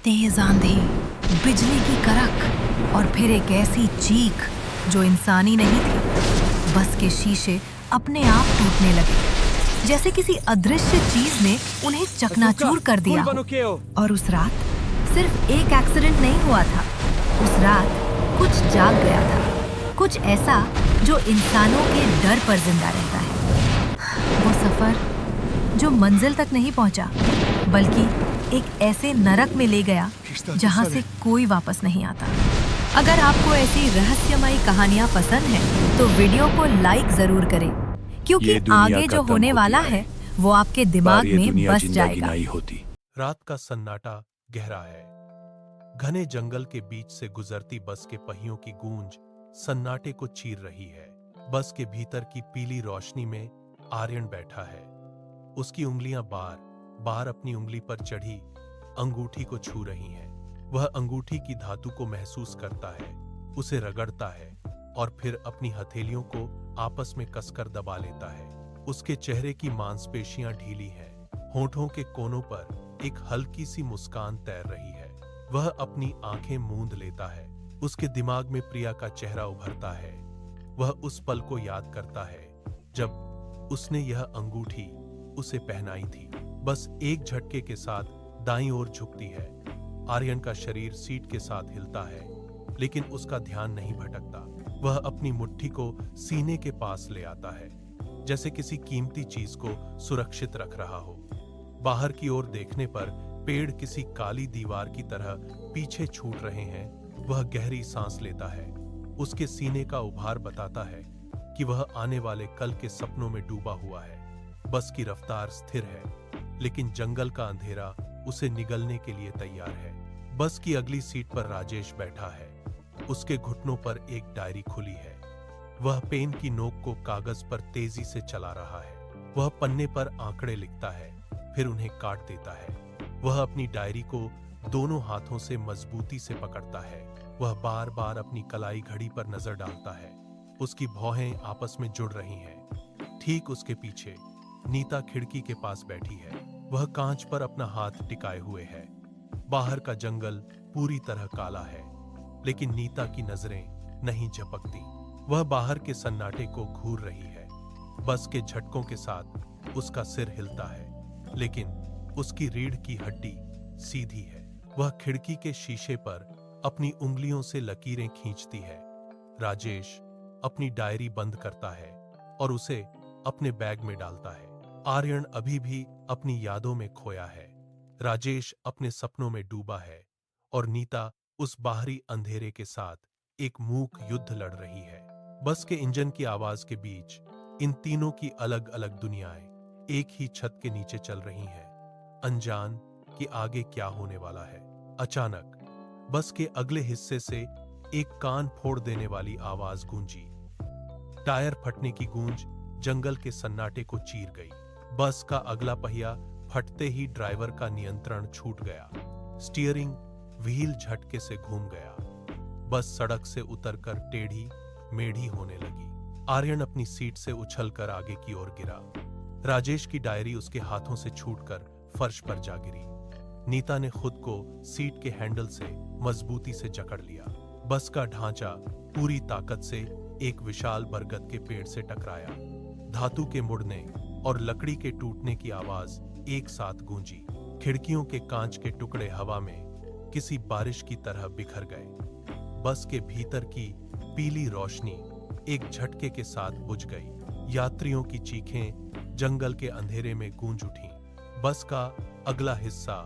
तेज आंधी, बिजली की कड़क और फिर एक ऐसी चीख जो इंसानी नहीं थी। बस के शीशे अपने आप टूटने लगे, जैसे किसी अदृश्य चीज ने उन्हें चकनाचूर कर दिया हो। और उस रात सिर्फ एक एक्सीडेंट नहीं हुआ था, उस रात कुछ जाग गया था, कुछ ऐसा जो इंसानों के डर पर जिंदा रहता है। वो सफर जो मंजिल तक नहीं पहुंचा, बल्कि एक ऐसे नरक में ले गया जहां से कोई वापस नहीं आता। अगर आपको ऐसी रहस्यमयी कहानियां पसंद हैं, तो वीडियो को लाइक जरूर करें, क्योंकि आगे जो होने वाला है वो आपके दिमाग में बस जाएगा। रात का सन्नाटा गहरा है। घने जंगल के बीच से गुजरती बस के पहियों की गूंज सन्नाटे को चीर रही है। बस के भीतर की पीली रोशनी में आर्यन बैठा है। उसकी उंगलियां बार बार अपनी उंगली पर चढ़ी अंगूठी को छू रही हैं। वह अंगूठी की धातु को महसूस करता है, उसे रगड़ता है और फिर अपनी हथेलियों को आपस में कसकर दबा लेता है। उसके चेहरे की मांसपेशियां ढीली हैं, होठों के कोनों पर एक हल्की सी मुस्कान तैर रही है। वह अपनी आंखें मूंद लेता है। उसके दिमाग में प्रिया का चेहरा उभरता है। वह उस पल को याद करता है जब उसने यह अंगूठी उसे पहनाई थी। बस एक झटके के साथ दाईं ओर झुकती है। आर्यन का शरीर सीट के साथ हिलता है, लेकिन उसका ध्यान नहीं भटकता। वह अपनी मुट्ठी को सीने के पास ले आता है, जैसे किसी कीमती चीज को सुरक्षित रख रहा हो। बाहर की ओर देखने पर पेड़ किसी काली दीवार की तरह पीछे छूट रहे हैं। वह गहरी सांस लेता है। उसके सीने का उभार बताता है कि वह आने वाले कल के सपनों में डूबा हुआ है। बस की रफ्तार स्थिर है, लेकिन जंगल का अंधेरा उसे निगलने के लिए तैयार है। बस की अगली सीट पर राजेश बैठा है। उसके घुटनों पर एक डायरी खुली है। वह पेन की नोक को कागज पर तेजी से चला रहा है। वह पन्ने पर आंकड़े लिखता है, फिर उन्हें काट देता है। वह अपनी डायरी को दोनों हाथों से मजबूती से पकड़ता है। वह बार बार अपनी कलाई घड़ी पर नजर डालता है। उसकी भौहें आपस में जुड़ रही हैं। ठीक उसके पीछे नीता खिड़की के पास बैठी है। वह कांच पर अपना हाथ टिकाए हुए है। बाहर का जंगल पूरी तरह काला है, लेकिन नीता की नजरें नहीं झपकती। वह बाहर के सन्नाटे को घूर रही है। बस के झटकों के साथ उसका सिर हिलता है, लेकिन उसकी रीढ़ की हड्डी सीधी है। वह खिड़की के शीशे पर अपनी उंगलियों से लकीरें खींचती है। राजेश अपनी डायरी बंद करता है और उसे अपने बैग में डालता है। आर्यन अभी भी अपनी यादों में खोया है। राजेश अपने सपनों में डूबा है और नीता उस बाहरी अंधेरे के साथ एक मूक युद्ध लड़ रही है। बस के इंजन की आवाज के बीच इन तीनों की अलग अलग दुनियाएं एक ही छत के नीचे चल रही हैं, अनजान कि आगे क्या होने वाला है। अचानक बस के अगले हिस्से से एक कान फोड़ देने वाली आवाज गूंजी। टायर फटने की गूंज जंगल के सन्नाटे को चीर गई। बस का अगला पहिया फटते ही ड्राइवर का नियंत्रण छूट गया। स्टीयरिंग व्हील झटके से घूम गया। बस सड़क से उतरकर टेढ़ी मेढ़ी होने लगी। आर्यन अपनी सीट से उछलकर आगे की ओर गिरा। राजेश की डायरी उसके हाथों से छूटकर फर्श पर जा गिरी। नीता ने खुद को सीट के हैंडल से मजबूती से जकड़ लिया। बस का ढांचा पूरी ताकत से एक विशाल बरगद के पेड़ से टकराया। धातु के मुड़ने और लकड़ी के टूटने की आवाज एक साथ गूंजी। खिड़कियों के कांच के टुकड़े हवा में किसी बारिश की तरह बिखर गए। बस के भीतर की पीली रोशनी एक झटके के साथ बुझ गई। यात्रियों की चीखें जंगल के अंधेरे में गूंज उठीं। बस का अगला हिस्सा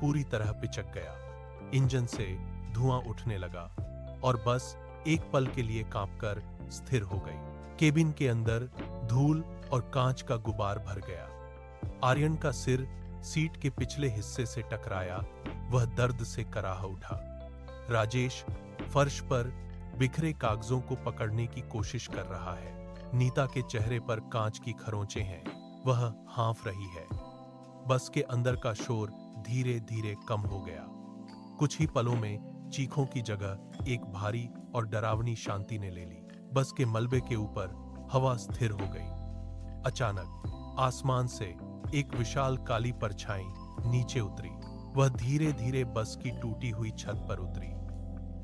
पूरी तरह पिचक गया। इंजन से धुआं उठने लगा और बस एक पल के लिए कांपकर स्थिर हो गई। केबिन के अंदर धूल और कांच का गुबार भर गया। आर्यन का सिर सीट के पिछले हिस्से से टकराया। वह दर्द से कराह उठा। राजेश फर्श पर बिखरे कागजों को पकड़ने की कोशिश कर रहा है। नीता के चेहरे पर कांच की खरोंचें हैं। वह हाँफ रही है। बस के अंदर का शोर धीरे धीरे कम हो गया। कुछ ही पलों में चीखों की जगह एक भारी और डरावनी शांति ने ले ली। बस के मलबे के ऊपर हवा स्थिर हो गई। अचानक आसमान से एक विशाल काली परछाई नीचे उतरी। वह धीरे धीरे बस की टूटी हुई छत पर उतरी।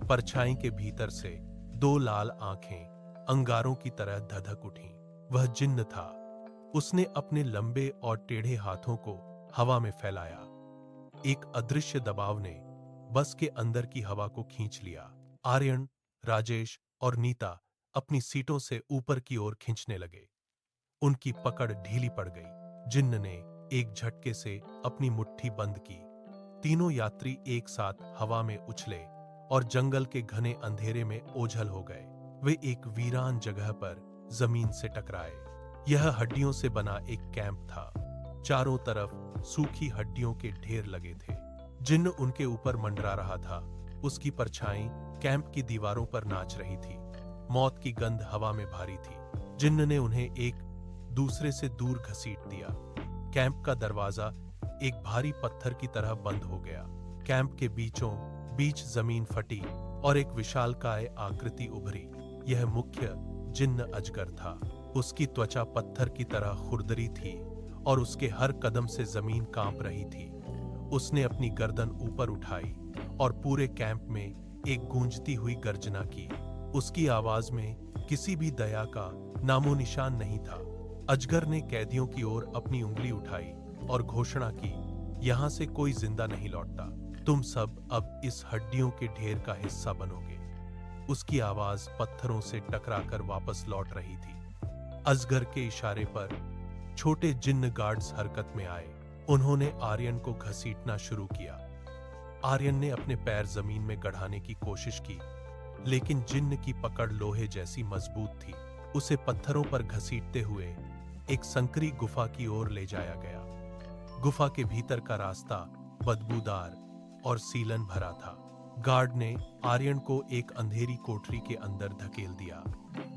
परछाई के भीतर से दो लाल आंखें अंगारों की तरह धधक उठीं। वह जिन्न था। उसने अपने लंबे और टेढ़े हाथों को हवा में फैलाया। एक अदृश्य दबाव ने बस के अंदर की हवा को खींच लिया। आर्यन, राजेश और नीता अपनी सीटों से ऊपर की ओर खींचने लगे। उनकी पकड़ ढीली पड़ गई। जिन्न ने एक झटके से अपनी मुट्ठी बंद की। तीनों यात्री एक साथ हवा में उछले और जंगल के घने अंधेरे में ओझल हो गए। वे एक वीरान जगह पर जमीन से टकराए। यह हड्डियों से बना एक कैंप था। चारों तरफ सूखी हड्डियों के ढेर लगे थे। जिन्न उनके ऊपर मंडरा रहा था। उसकी परछाई कैंप की दीवारों पर नाच रही थी। मौत की गंध हवा में भारी थी। जिन्न ने उन्हें एक दूसरे से दूर घसीट दिया। कैंप का दरवाजा एक भारी पत्थर की तरह बंद हो गया। कैंप के बीचों बीच जमीन फटी और एक विशालकाय आकृति उभरी। यह मुख्य जिन्न अजगर था। उसकी त्वचा पत्थर की तरह खुरदरी थी और उसके हर कदम से जमीन कांप रही थी। उसने अपनी गर्दन ऊपर उठाई और पूरे कैंप में एक गूंजती हुई गर्जना की। उसकी आवाज में किसी भी दया का नामो निशान नहीं था। अजगर ने कैदियों की ओर अपनी उंगली उठाई और घोषणा की, यहां से कोई जिंदा नहीं लौटता। तुम सब अब इस हड्डियों के ढेर का हिस्सा बनोगे। उसकी आवाज पत्थरों से टकराकर वापस लौट रही थी। अजगर के इशारे पर छोटे जिन्न गार्ड्स हरकत में आए। उन्होंने आर्यन को घसीटना शुरू किया। आर्यन ने अपने पैर जमीन में गड़ाने की कोशिश की, लेकिन जिन्न की पकड़ लोहे जैसी मजबूत थी। उसे पत्थरों पर घसीटते हुए एक संकरी गुफा की ओर ले जाया गया। गुफा के भीतर का रास्ता बदबूदार और सीलन भरा था। गार्ड ने आर्यन को एक अंधेरी कोठरी के अंदर धकेल दिया।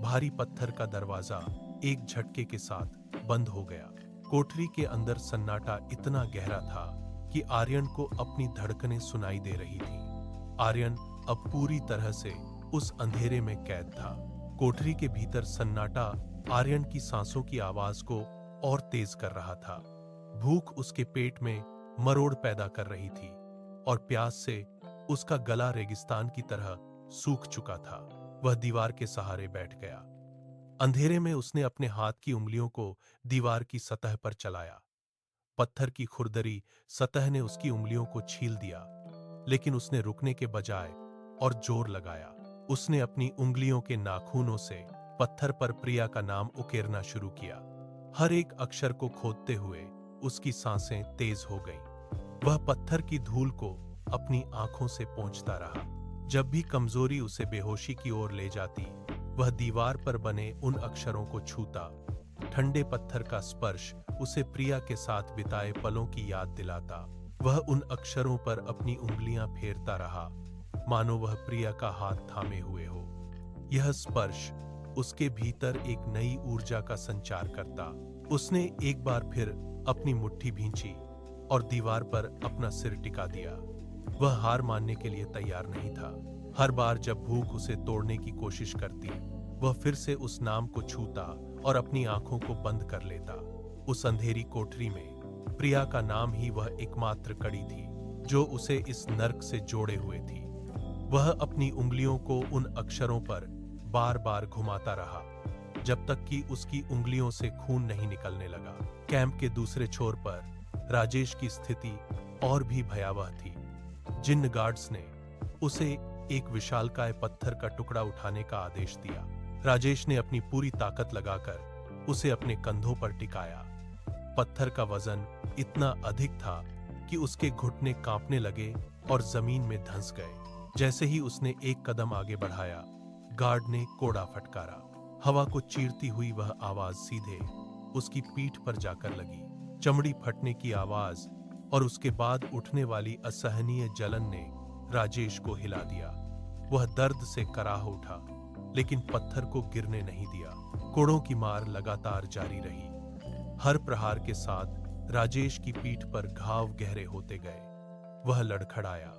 भारी पत्थर का दरवाजा एक झटके के साथ बंद हो गया। कोठरी के अंदर सन्नाटा इतना गहरा था कि आर्यन को अपनी धड़कनें सुनाई दे रही थी। आर्यन अब पूरी तरह से उस अंधेरे में कैद था। कोठरी के भीतर सन्नाटा आर्यन की सांसों की आवाज को और तेज कर रहा था। भूख उसके पेट में मरोड़ पैदा कर रही थी और प्यास से उसका गला रेगिस्तान की तरह सूख चुका था। वह दीवार के सहारे बैठ गया। अंधेरे में उसने अपने हाथ की उंगलियों को दीवार की सतह पर चलाया। पत्थर की खुरदरी सतह ने उसकी उंगलियों को छील दिया, लेकिन उसने रुकने के बजाय और जोर लगाया। उसने अपनी उंगलियों के नाखूनों से पत्थर पर प्रिया का नाम उकेरना शुरू किया। हर एक अक्षर को खोदते हुए उसकी सांसें तेज हो गईं। वह पत्थर की धूल को अपनी आंखों से पोंछता रहा। जब भी कमजोरी उसे बेहोशी की ओर ले जाती, वह दीवार पर बने उन अक्षरों को छूता। ठंडे पत्थर का स्पर्श उसे प्रिया के साथ बिताए पलों की याद दिलाता। वह उन अक्षरों पर अपनी उंगलियां फेरता रहा, मानो वह प्रिया का हाथ थामे हुए हो। यह स्पर्श उसके भीतर एक नई ऊर्जा का संचार करता। उसने एक बार फिर अपनी मुट्ठी भींची और दीवार पर अपना सिर टिका दिया। वह हार मानने के लिए तैयार नहीं था। हर बार जब भूख उसे तोड़ने की कोशिश करती, वह फिर से उस नाम को छूता और अपनी आंखों को बंद कर लेता। उस अंधेरी कोठरी में प्रिया का नाम ही वह एकमात्र कड़ी थी जो उसे इस नर्क से जोड़े हुए थी। वह अपनी उंगलियों को उन अक्षरों पर बार बार घुमाता रहा, जब तक कि उसकी उंगलियों से खून नहीं निकलने लगा। कैंप के दूसरे छोर पर राजेश की स्थिति और भी भयावह थी। जिन्न गार्ड्स ने उसे एक विशालकाय पत्थर का टुकड़ा उठाने का आदेश दिया। राजेश ने अपनी पूरी ताकत लगाकर उसे अपने कंधों पर टिकाया। पत्थर का वजन इतना अधिक था कि उसके घुटने कांपने लगे और जमीन में धंस गए। जैसे ही उसने एक कदम आगे बढ़ाया, गार्ड ने कोड़ा फटकारा। हवा को चीरती हुई वह आवाज सीधे उसकी पीठ पर जाकर लगी। चमड़ी फटने की आवाज और उसके बाद उठने वाली असहनीय जलन ने राजेश को हिला दिया। वह दर्द से कराह उठा, लेकिन पत्थर को गिरने नहीं दिया। कोड़ों की मार लगातार जारी रही। हर प्रहार के साथ राजेश की पीठ पर घाव गहरे होते गए। वह लड़खड़ाया,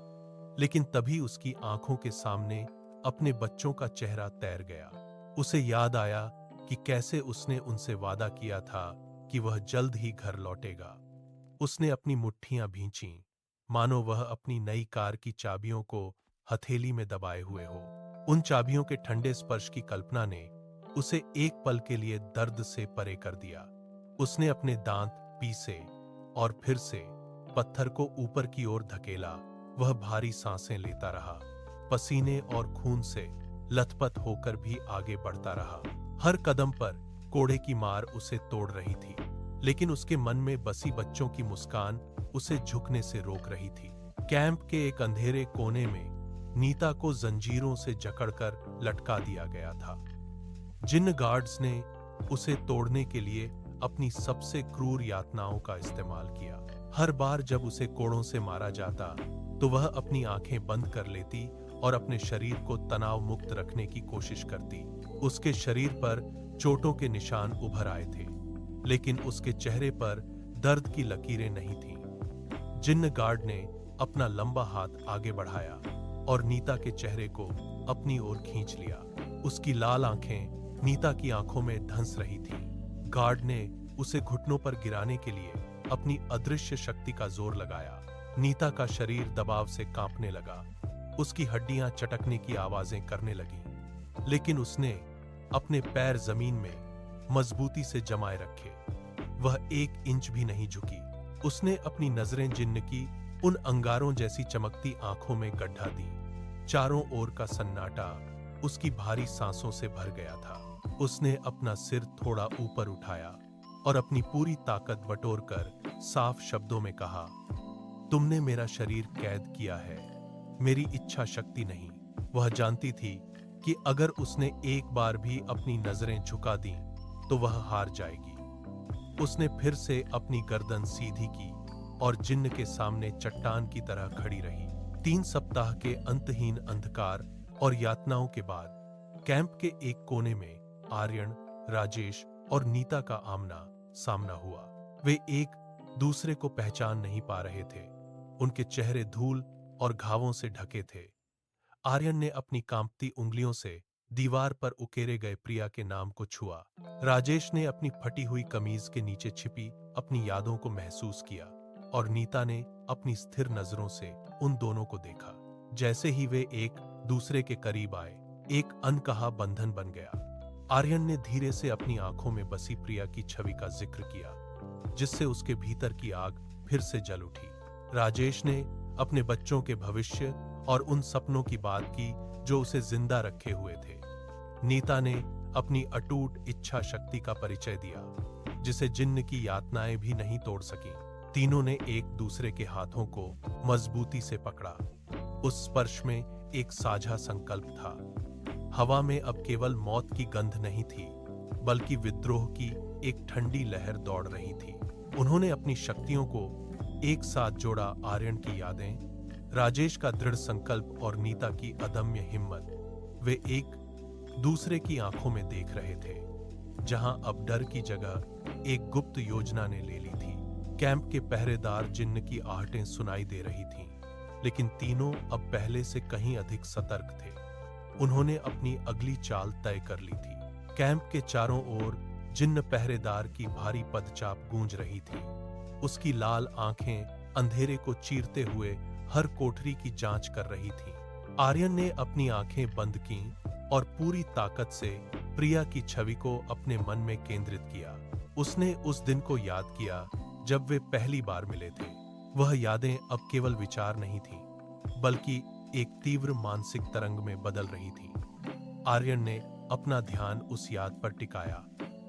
लेकिन तभी उसकी आंखों के सामने अपने बच्चों का चेहरा तैर गया। उसे याद आया कि कैसे उसने उनसे वादा किया था कि वह जल्द ही घर लौटेगा। उसने अपनी मुट्ठियां भींचीं मानो वह अपनी नई कार की चाबियों को हथेली में दबाए हुए हो। उन चाबियों के ठंडे स्पर्श की कल्पना ने उसे एक पल के लिए दर्द से परे कर दिया। उसने अपने दांत पीसे और फिर से पत्थर को ऊपर की ओर धकेला। वह भारी सांसें लेता रहा, पसीने और खून से लथपथ होकर भी आगे बढ़ता रहा। हर कदम पर कोड़े की मार उसे तोड़ रही थी, लेकिन उसके मन में बसी बच्चों की मुस्कान उसे झुकने से रोक रही थी। कैंप के एक अंधेरे कोने में नीता को जंजीरों से जकड़कर लटका दिया गया था। जिन गार्ड्स ने उसे तोड़ने के लिए अपनी सबसे क्रूर यातनाओं का इस्तेमाल किया। हर बार जब उसे कोड़ों से मारा जाता तो वह अपनी आंखें बंद कर लेती और अपने शरीर को तनाव मुक्त रखने की कोशिश करती। उसके शरीर पर चोटों के निशान उभर आए थे, लेकिन उसके चेहरे पर दर्द की लकीरें नहीं थीं। जिन्न गार्ड ने अपना लंबा हाथ आगे बढ़ाया और नीता के चेहरे को अपनी ओर खींच लिया। उसकी लाल आंखें नीता की आंखों में धंस रही थीं। गार्ड ने उसे घुटनों पर गिराने के लिए अपनी अदृश्य शक्ति का जोर लगाया। नीता का शरीर दबाव से कांपने लगा। उसकी हड्डियां चटकने की आवाजें करने लगीं, लेकिन उसने अपने पैर जमीन में मजबूती से जमाए रखे। वह 1 इंच भी नहीं झुकी। उसने अपनी नजरें जिन्न की उन अंगारों जैसी चमकती आंखों में गड्ढा दी। चारों ओर का सन्नाटा उसकी भारी सांसों से भर गया था। उसने अपना सिर थोड़ा ऊपर उठाया और अपनी पूरी ताकत बटोरकर साफ शब्दों में कहा, तुमने मेरा शरीर कैद किया है, मेरी इच्छा शक्ति नहीं। वह जानती थी कि अगर उसने एक बार भी अपनी नजरें झुका दी तो वह हार जाएगी। उसने फिर से अपनी गर्दन सीधी की और जिन्न के सामने चट्टान की तरह खड़ी रही। 3 सप्ताह के अंतहीन अंधकार और यातनाओं के बाद कैंप के एक कोने में आर्यन, राजेश और नीता का आमना सामना हुआ। वे एक दूसरे को पहचान नहीं पा रहे थे। उनके चेहरे धूल और घावों से ढके थे। आर्यन ने अपनी कांपती उंगलियों से दीवार पर उकेरे गए प्रिया के नाम को छुआ। राजेश ने अपनी फटी हुई कमीज के नीचे छिपी अपनी यादों को महसूस किया और नीता ने अपनी स्थिर नजरों से उन दोनों को देखा। जैसे ही वे एक दूसरे के करीब आए, एक अनकहा बंधन बन गया। आर्यन ने धीरे से अपनी आंखों में बसी प्रिया की छवि का जिक्र किया, जिससे उसके भीतर की आग फिर से जल उठी। राजेश ने अपने बच्चों के भविष्य और उन सपनों की बात की जो उसे जिंदा रखे हुए थे। नीता ने अपनी अटूट इच्छा शक्ति का परिचय दिया, जिसे जिन्न की यातनाएं भी नहीं तोड़ सकी। तीनों ने एक दूसरे के हाथों को मजबूती से पकड़ा। उस स्पर्श में एक साझा संकल्प था। हवा में अब केवल मौत की गंध नहीं थी, बल्कि विद्रोह की एक ठंडी लहर दौड़ रही थी। उन्होंने अपनी शक्तियों को एक साथ जोड़ा। आर्यन की यादें, राजेश का दृढ़ संकल्प और नीता की अदम्य हिम्मत। वे एक दूसरे की आंखों में देख रहे थे, जहां अब डर की जगह एक गुप्त योजना ने ले ली थी। कैंप के पहरेदार जिन्न की आहटें सुनाई दे रही थीं, लेकिन तीनों अब पहले से कहीं अधिक सतर्क थे। उन्होंने अपनी अगली चाल तय कर ली थी। कैंप के चारों ओर जिन्न पहरेदार की भारी पदचाप गूंज रही थी। उसकी लाल आंखें अंधेरे को चीरते हुए हर कोठरी की जांच कर रही थीं। आर्यन ने अपनी आंखें बंद कीं और पूरी ताकत से प्रिया की छवि को अपने मन में केंद्रित किया। उसने उस दिन को याद किया जब वे पहली बार मिले थे। वह यादें अब केवल विचार नहीं थीं, बल्कि एक तीव्र मानसिक तरंग में बदल रही थीं। आर्यन ने अपना ध्यान उस याद पर टिकाया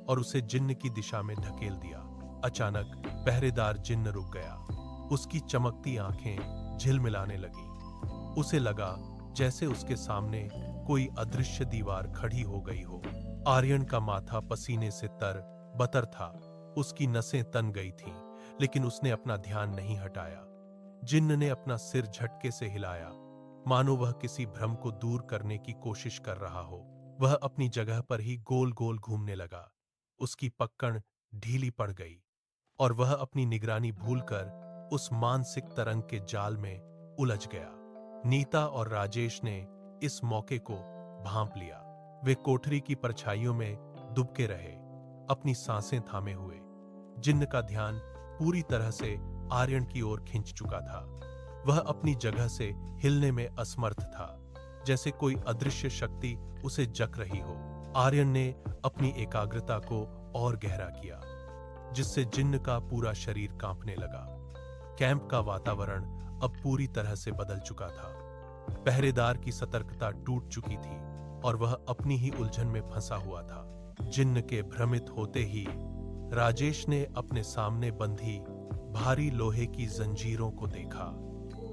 और उसे जिन्न की दिशा में धकेल दिया। अचानक पहरेदार जिन्न रुक गया। उसकी चमकती आंखें झिलमिलाने लगीं। उसे लगा जैसे उसके सामने कोई अदृश्य दीवार खड़ी हो गई हो। आर्यन का माथा पसीने से तर बतर था। उसकी नसें तन गई थीं, लेकिन उसने अपना ध्यान नहीं हटाया। जिन्न ने अपना सिर झटके से हिलाया, मानो वह किसी भ्रम को दूर करने की कोशिश कर रहा हो। वह अपनी जगह पर ही गोल गोल घूमने लगा। उसकी पकड़ ढीली पड़ गई और वह अपनी निगरानी भूलकर उस मानसिक तरंग के जाल में उलझ गया। नीता और राजेश ने इस मौके को भांप लिया। वे कोठरी की परछाइयों में दुबके रहे, अपनी सांसें थामे हुए। जिन्न का ध्यान पूरी तरह से आर्यन की ओर खिंच चुका था। वह अपनी जगह से हिलने में असमर्थ था, जैसे कोई अदृश्य शक्ति उसे जक रही हो। आर्यन ने अपनी एकाग्रता को और गहरा किया, जिससे जिन्न का पूरा शरीर कांपने लगा। कैंप का वातावरण अब पूरी तरह से बदल चुका था। पहरेदार की सतर्कता टूट चुकी थी और वह अपनी ही उलझन में फंसा हुआ था। जिन्न के भ्रमित होते ही राजेश ने अपने सामने बंधी भारी लोहे की जंजीरों को देखा।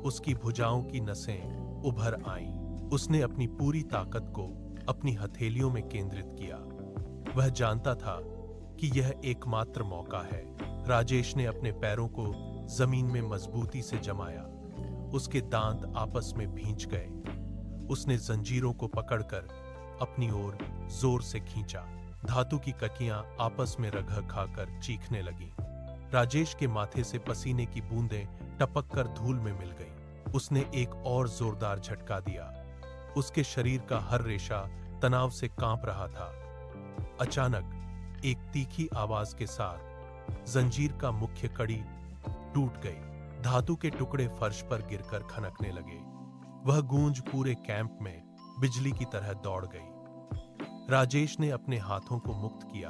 उसकी भुजाओं की नसें उभर आईं। उसने अपनी पूरी ताकत को अपनी हथेलियों में केंद्रित किया। वह जानता था कि यह एकमात्र मौका है। राजेश ने अपने पैरों को जमीन में मजबूती से जमाया। उसके दांत आपस में भींच गए। उसने जंजीरों को पकड़कर अपनी ओर जोर से खींचा। धातु की ककियां आपस में रगह खाकर चीखने लगीं। राजेश के माथे से पसीने की बूंदें टपककर धूल में मिल गईं। उसने एक और जोरदार झटका दिया। उसके शरीर का हर रेशा तनाव से कांप रहा था। अचानक एक तीखी आवाज के साथ जंजीर का मुख्य कड़ी टूट गई। धातु के टुकड़े फर्श पर गिरकर खनकने लगे। वह गूंज पूरे कैंप में बिजली की तरह दौड़ गई। राजेश ने अपने हाथों को मुक्त किया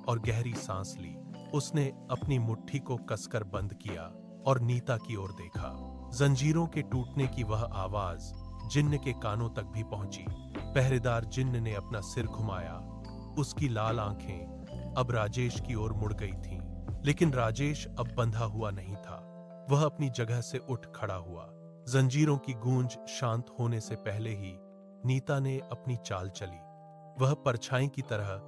और गहरी सांस ली। उसने अपनी मुट्ठी को कसकर बंद किया और नीता की ओर देखा। जंजीरों के टूटने की वह आवाज जिन्न के कानों तक भी पहुंची। पहरेदार जिन्न ने अपना सिर घुमाया। उसकी लाल आंखें अब राजेश की ओर मुड़ गई थीं, लेकिन राजेश अब बंधा हुआ नहीं था। वह अपनी जगह से उठ खड़ा हुआ। जंजीरों की गूंज शांत होने से पहले ही नीता ने अपनी चाल चली। वह परछाई की तरह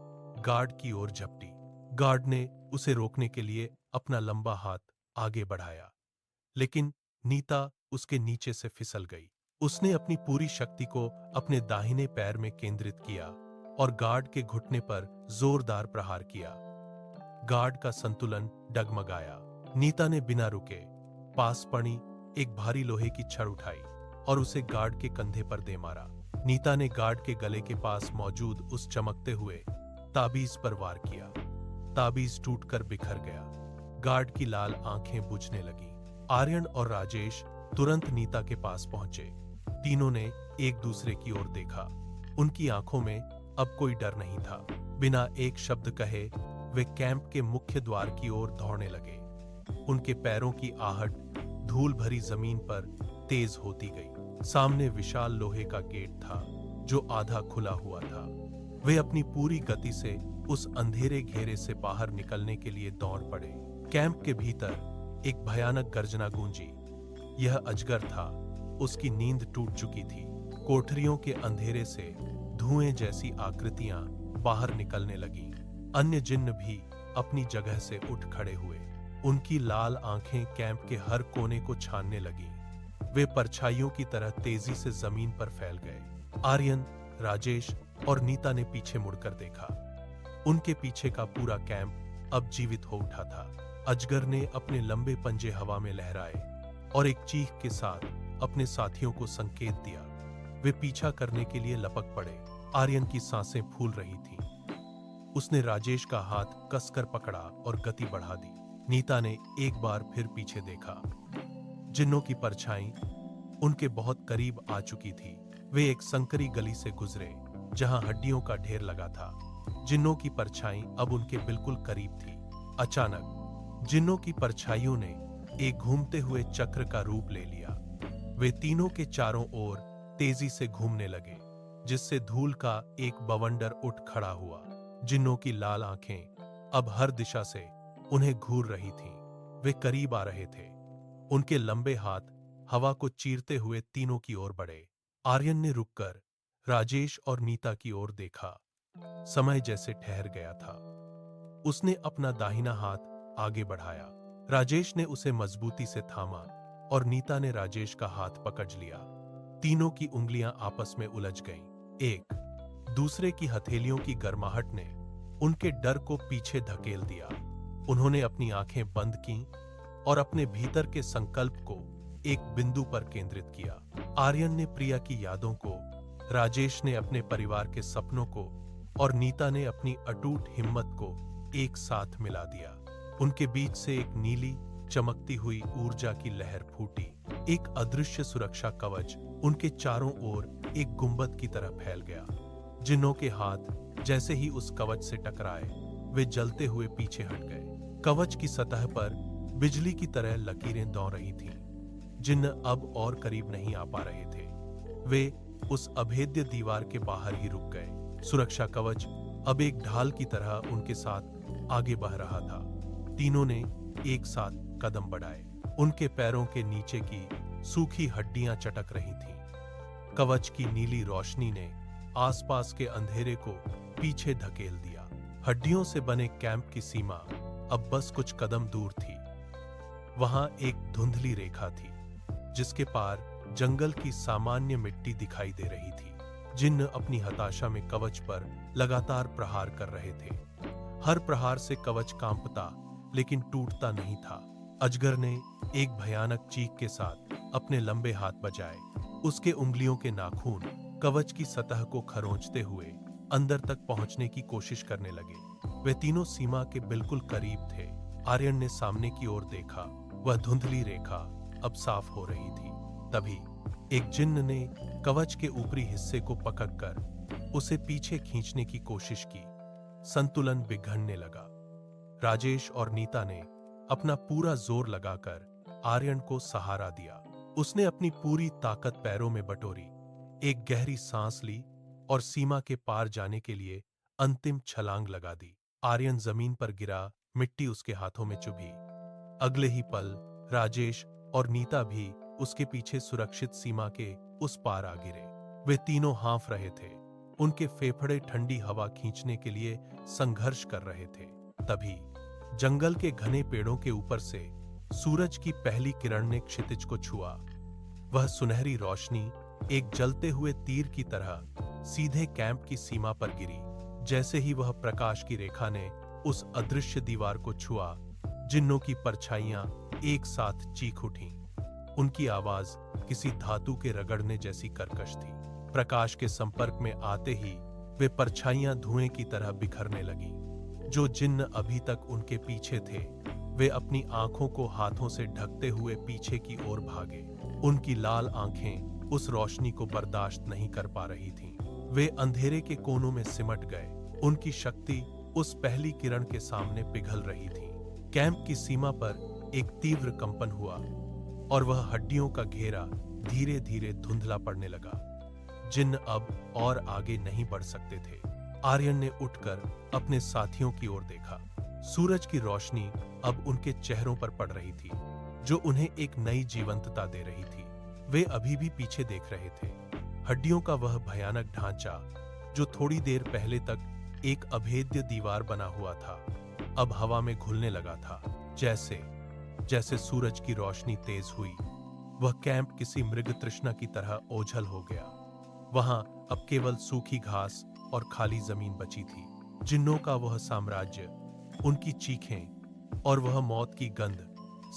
गार्ड की ओर झपटी। गार्ड ने उसे रोकने के लिए अपना लंबा हाथ आगे बढ़ाया, लेकिन नीता उसके नीचे से फिसल गई। उसने अपनी पूरी शक्ति को अपने दाहिने पैर में केंद्रित किया और गार्ड के घुटने पर जोरदार प्रहार किया। गार्ड का संतुलन डगमगाया। नीता ने बिना रुके पास पड़ी एक भारी लोहे की छड़ उठाई और उसे गार्ड के कंधे पर दे मारा। नीता ने गार्ड के गले के पास मौजूद उस चमकते हुए ताबीज पर वार किया। ताबीज टूटकर बिखर गया। गार्ड की लाल आंखें बुझने लगी। आर्यन और राजेश तुरंत नीता के पास पहुंचे। तीनों ने एक दूसरे की ओर देखा। उनकी आंखों में अब कोई डर नहीं था। बिना एक शब्द कहे वे कैंप के मुख्य द्वार की ओर दौड़ने लगे। उनके पैरों की आहट धूल भरी जमीन पर तेज होती गई। सामने विशाल लोहे का गेट था जो आधा खुला हुआ था। वे अपनी पूरी गति से उस अंधेरे घेरे से बाहर निकलने के लिए दौड़ पड़े। कैंप के भीतर एक भयानक गर्जना गूंजी। यह अजगर था। उसकी नींद टूट चुकी थी। कोठरियों के अंधेरे से धुएं जैसी आकृतियां बाहर निकलने लगीं। अन्य जिन्न भी अपनी जगह से उठ खड़े हुए। उनकी लाल आंखें कैंप के हर कोने को छानने लगीं। वे परछाइयों की तरह तेजी से जमीन पर फैल गए। आर्यन, राजेश और नीता ने पीछे मुड़कर देखा। उनके पीछे का पूरा कैंप अब जीवित हो उठा था। अजगर ने अपने लंबे पंजे हवा में लहराए और एक चीख के साथ अपने साथियों को संकेत दिया। वे पीछा करने के लिए लपक पड़े। आर्यन की सांसें फूल रही थीं। उसने राजेश का हाथ कसकर पकड़ा और गति बढ़ा दी। नीता ने एक बार फिर पीछे देखा। जिन्नों की परछाई उनके बहुत करीब आ चुकी थी। वे एक संकरी गली से गुजरे जहां हड्डियों का ढेर लगा था। जिन्नों की परछाई अब उनके बिल्कुल करीब थी। अचानक जिन्नों की परछाइयों ने एक घूमते हुए चक्र का रूप ले लिया। वे तीनों के चारों ओर तेजी से घूमने लगे, जिससे धूल का एक बवंडर उठ खड़ा हुआ। जिन्नों की लाल आंखें अब हर दिशा से उन्हें घूर रही थीं। वे करीब आ रहे थे। उनके लंबे हाथ हवा को चीरते हुए तीनों की ओर बढ़े। आर्यन ने रुककर राजेश और नीता की ओर देखा। समय जैसे ठहर गया था। उसने अपना दाहिना हाथ आगे बढ़ाया। राजेश ने उसे मजबूती से थामा और नीता ने राजेश का हाथ पकड़ लिया। तीनों की उंगलियां आपस में उलझ गईं। एक दूसरे की हथेलियों की गर्माहट ने उनके डर को पीछे धकेल दिया। उन्होंने अपनी आंखें बंद कीं और अपने भीतर के संकल्प को एक बिंदु पर केंद्रित किया। आर्यन ने प्रिया की यादों को, राजेश ने अपने परिवार के सपनों को और नीता ने अपनी अटूट हिम्मत को एक साथ मिला दिया। उनके बीच से एक नीली चमकती हुई ऊर्जा की लहर फूटी। एक अदृश्य सुरक्षा कवच उनके चारों ओर एक गुंबद की तरह फैल गया। जिन्नों के हाथ जैसे ही उस कवच से टकराए, वे जलते हुए पीछे हट गए। कवच की सतह पर बिजली की तरह लकीरें दौड़ रही थीं। जिन्न अब और करीब नहीं आ पा रहे थे। वे उस अभेद्य दीवार के बाहर ही रुक गए। सुरक्षा कवच अब एक ढाल की तरह उनके साथ आगे बह रहा था। तीनों ने एक साथ कदम बढ़ाए। उनके पैरों के नीचे की सूखी हड्डियां चटक रही थीं। कवच की नीली रोशनी ने आसपास के अंधेरे को पीछे धकेल दिया। हड्डियों से बने कैंप की सीमा अब बस कुछ कदम दूर थी। वहां एक धुंधली रेखा थी, जिसके पार जंगल की सामान्य मिट्टी दिखाई दे रही थी। जिन्न अपनी हताशा में कवच पर लगातार प्रहार कर रहे थे। हर प्रहार से कवच कांपता लेकिन टूटता नहीं था। अजगर ने एक भयानक चीख के साथ अपने लंबे हाथ बजाए। उसके उंगलियों के नाखून कवच की सतह को खरोंचते हुए अंदर तक पहुंचने की कोशिश करने लगे। वे तीनों सीमा के बिल्कुल करीब थे। आर्यन ने सामने की ओर देखा। वह धुंधली रेखा अब साफ हो रही थी। तभी एक जिन्न ने कवच के ऊपरी हिस्से को पकड़कर उसे पीछे खींचने की कोशिश की। संतुलन बिगड़ने लगा। राजेश और नीता ने अपना पूरा जोर लगाकर आर्यन को सहारा दिया। उसने अपनी पूरी ताकत पैरों में बटोरी, एक गहरी सांस ली और सीमा के पार जाने के लिए अंतिम छलांग लगा दी। आर्यन जमीन पर गिरा, मिट्टी उसके हाथों में चुभी। अगले ही पल राजेश और नीता भी उसके पीछे सुरक्षित सीमा के उस पार आ गिरे। वे तीनों हाँफ रहे थे। उनके फेफड़े ठंडी हवा खींचने के लिए संघर्ष कर रहे थे। तभी जंगल के घने पेड़ों के ऊपर से सूरज की पहली किरण ने क्षितिज को छुआ। वह सुनहरी रोशनी एक जलते हुए तीर की तरह सीधे कैंप की सीमा पर गिरी। जैसे ही वह प्रकाश की रेखा ने उस अदृश्य दीवार को छुआ, जिन्नों की परछाइयां एक साथ चीख उठीं। उनकी आवाज किसी धातु के रगड़ने जैसी कर्कश थी। प्रकाश के संपर्क में आते ही वे परछाइयां धुएं की तरह बिखरने लगीं। जो जिन्न अभी तक उनके पीछे थे, वे अपनी आंखों को हाथों से ढकते हुए पीछे की ओर भागे। उनकी लाल आंखें उस रोशनी को बर्दाश्त नहीं कर पा रही थीं। वे अंधेरे के कोनों में सिमट गए। उनकी शक्ति उस पहली किरण के सामने पिघल रही थी। कैंप की सीमा पर एक तीव्र कंपन हुआ और वह हड्डियों का घेरा धीरे धीरे धुंधला पड़ने लगा। जिन्न अब और आगे नहीं बढ़ सकते थे। आर्यन ने उठकर अपने साथियों की ओर देखा। सूरज की रोशनी अब उनके चेहरों पर पड़ रही थी, जो उन्हें एक नई जीवंतता दे रही थी। वे अभी भी पीछे देख रहे थे। हड्डियों का वह भयानक ढांचा, जो थोड़ी देर पहले तक एक अभेद्य दीवार बना हुआ था, अब हवा में घुलने लगा था। जैसे जैसे सूरज की रोशनी तेज हुई, वह कैंप किसी मृग तृष्णा की तरह ओझल हो गया। वहां अब केवल सूखी घास और खाली जमीन बची थी। जिन्नों का वह साम्राज्य, उनकी चीखें और वह मौत की गंध,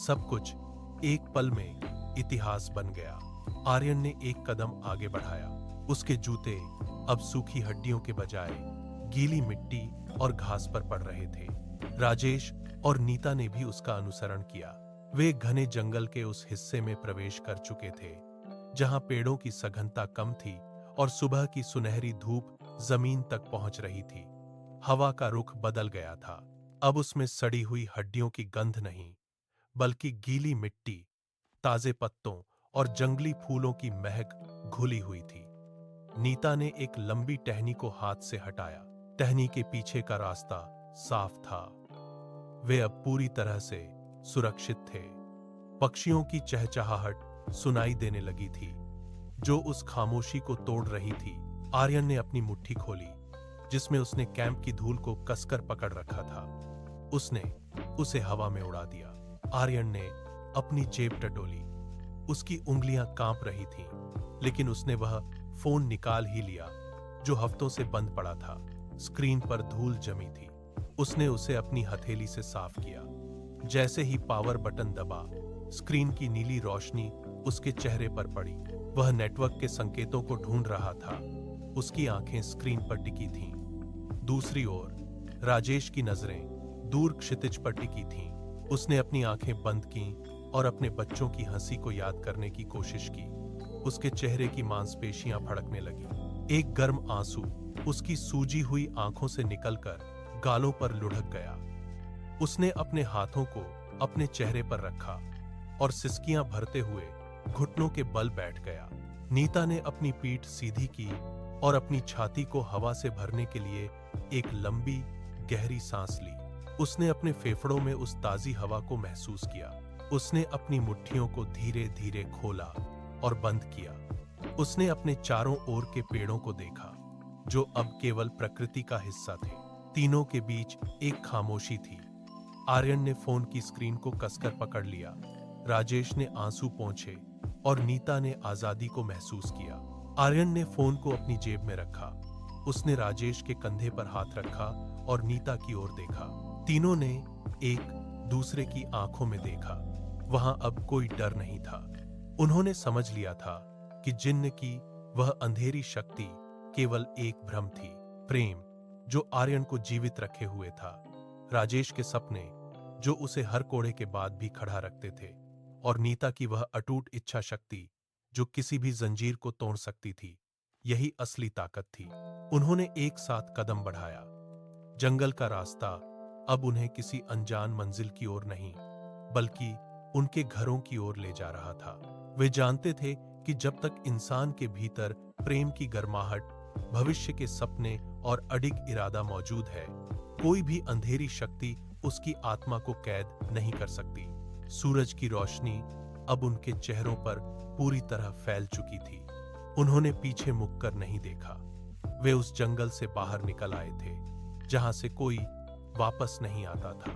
सब कुछ एक पल में इतिहास बन गया। आर्यन ने एक कदम आगे बढ़ाया। उसके जूते अब सूखी हड्डियों के बजाय गीली मिट्टी और घास पर पड़ रहे थे। राजेश और नीता ने भी उसका अनुसरण किया। वे घने जंगल के उस हिस्से में प्रवेश कर चुके थे, जहां पेड़ों की सघनता कम थी और सुबह की सुनहरी धूप जमीन तक पहुंच रही थी। हवा का रुख बदल गया था। अब उसमें सड़ी हुई हड्डियों की गंध नहीं, बल्कि गीली मिट्टी, ताजे पत्तों और जंगली फूलों की महक घुली हुई थी। नीता ने एक लंबी टहनी को हाथ से हटाया। टहनी के पीछे का रास्ता साफ था। वे अब पूरी तरह से सुरक्षित थे। पक्षियों की चहचहाहट सुनाई देने लगी थी, जो उस खामोशी को तोड़ रही थी। आर्यन ने अपनी मुट्ठी खोली, जिसमें उसने कैंप की धूल को कसकर पकड़ रखा था। उसने उसे हवा में उड़ा दिया। आर्यन ने अपनी जेब टटोली। उसकी उंगलियां कांप रही थीं, लेकिन उसने वह फोन निकाल ही लिया, जो हफ्तों से बंद पड़ा था। स्क्रीन पर धूल जमी थी। उसने उसे अपनी हथेली से साफ किया। जैसे ही पावर बटन दबा, स्क्रीन की नीली रोशनी उसके चेहरे पर पड़ी। वह नेटवर्क के संकेतों को ढूंढ रहा था। उसकी आंखें स्क्रीन पर टिकी थीं। दूसरी ओर राजेश की नजरें दूर क्षितिज पर टिकी थीं। उसने अपनी आंखें बंद कीं और अपने बच्चों की हंसी को याद करने की कोशिश की। उसके चेहरे की मांसपेशियां फड़कने लगी। एक गर्म आंसू उसकी सूजी हुई आंखों से निकलकर गालों पर लुढ़क गया। उसने अपने हाथों को अपने चेहरे पर रखा और सिसकियां भरते हुए घुटनों के बल बैठ गया। नीता ने अपनी पीठ सीधी की और अपनी छाती को हवा से भरने के लिए एक लंबी गहरी सांस ली। उसने अपने फेफड़ों में उस ताजी हवा को महसूस किया। उसने अपनी मुट्ठियों को धीरे धीरे खोला और बंद किया। उसने अपने चारों ओर के पेड़ों को देखा, जो अब केवल प्रकृति का हिस्सा थे। तीनों के बीच एक खामोशी थी। आर्यन ने फोन की स्क्रीन को कसकर पकड़ लिया। राजेश ने आंसू पोंछे और नीता ने आजादी को महसूस किया। आर्यन ने फोन को अपनी जेब में रखा। उसने राजेश के कंधे पर हाथ रखा और नीता की ओर देखा। तीनों ने एक दूसरे की आंखों में देखा। वहां अब कोई डर नहीं था। उन्होंने समझ लिया था कि जिन्न की वह अंधेरी शक्ति केवल एक भ्रम थी। प्रेम जो आर्यन को जीवित रखे हुए था, राजेश के सपने जो उसे हर कोड़े के बाद भी खड़ा रखते थे, और नीता की वह अटूट इच्छा शक्ति जो किसी भी जंजीर को तोड़ सकती थी। यही असली ताकत थी। उन्होंने एक साथ कदम बढ़ाया। जंगल का रास्ता अब उन्हें किसी अनजान मंजिल की ओर नहीं, बल्कि उनके घरों की ओर ले जा रहा था। वे जानते थे कि जब तक इंसान के भीतर प्रेम की गर्माहट, भविष्य के सपने और अडिग इरादा मौजूद है, कोई भी अंधेरी शक्ति उसकी आत्मा को कैद नहीं कर सकती। सूरज की रोशनी अब उनके चेहरों पर पूरी तरह फैल चुकी थी। उन्होंने पीछे मुड़कर नहीं देखा। वे उस जंगल से बाहर निकल आए थे, जहां से कोई वापस नहीं आता था।